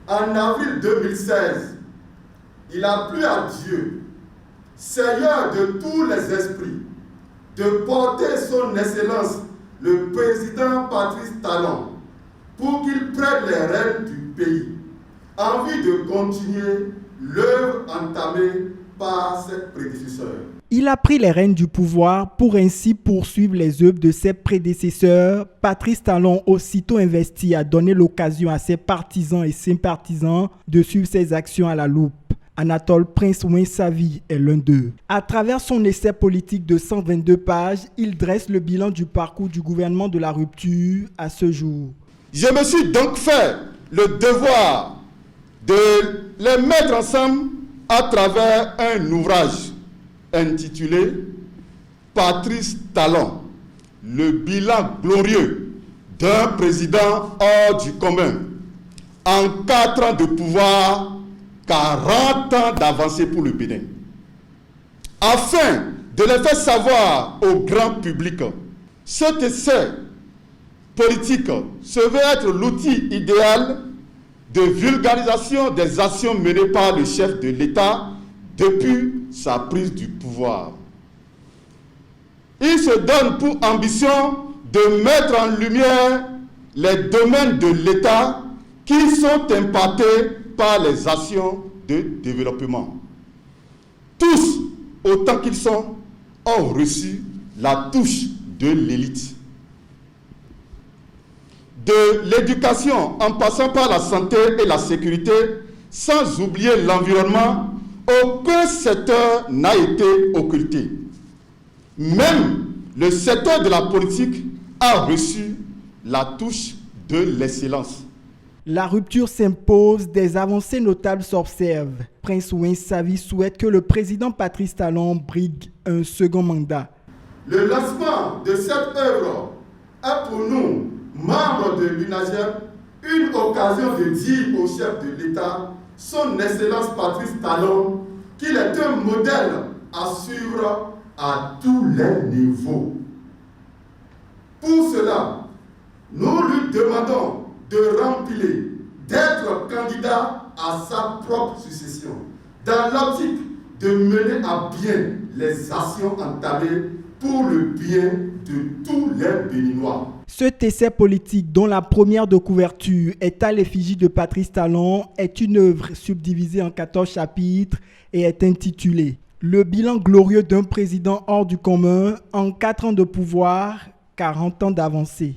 en avril 2016, il a plu à Dieu, Seigneur de tous les esprits, de porter son excellence, le président Patrice Talon, pour qu'il prenne les rênes du pays, en vue de continuer l'œuvre entamée par ses prédécesseurs. Il a pris les rênes du pouvoir pour ainsi poursuivre les œuvres de ses prédécesseurs. Patrice Talon, aussitôt investi, a donné l'occasion à ses partisans et sympathisants de suivre ses actions à la loupe. Anatole Prince-Ouinsavi est l'un d'eux. À travers son essai politique de 122 pages, il dresse le bilan du parcours du gouvernement de la rupture à ce jour. Je me suis donc fait le devoir de les mettre ensemble à travers un ouvrage intitulé Patrice Talon, le bilan glorieux d'un président hors du commun. En 4 ans de pouvoir, 40 ans d'avancée pour le Bénin. Afin de le faire savoir au grand public, cet essai politique se veut être l'outil idéal de vulgarisation des actions menées par le chef de l'État depuis sa prise du pouvoir. Il se donne pour ambition de mettre en lumière les domaines de l'État qui sont impactés par les actions de développement. Tous, autant qu'ils sont, ont reçu la touche de l'élite. De l'éducation en passant par la santé et la sécurité, sans oublier l'environnement, aucun secteur n'a été occulté. Même le secteur de la politique a reçu la touche de l'excellence. La rupture s'impose, des avancées notables s'observent. Prince-Ouinsavi souhaite que le président Patrice Talon brigue un second mandat. Le lancement de cette œuvre est pour nous, membres de l'UNAGEP, une occasion de dire au chef de l'État, son Excellence Patrice Talon, qu'il est un modèle à suivre à tous les niveaux. Pour cela, nous lui demandons de remplir, d'être candidat à sa propre succession, dans l'optique de mener à bien les actions entamées pour le bien de tous les Béninois. Cet essai politique, dont la première de couverture est à l'effigie de Patrice Talon, est une œuvre subdivisée en 14 chapitres et est intitulée « Le bilan glorieux d'un président hors du commun en 4 ans de pouvoir, 40 ans d'avancée ».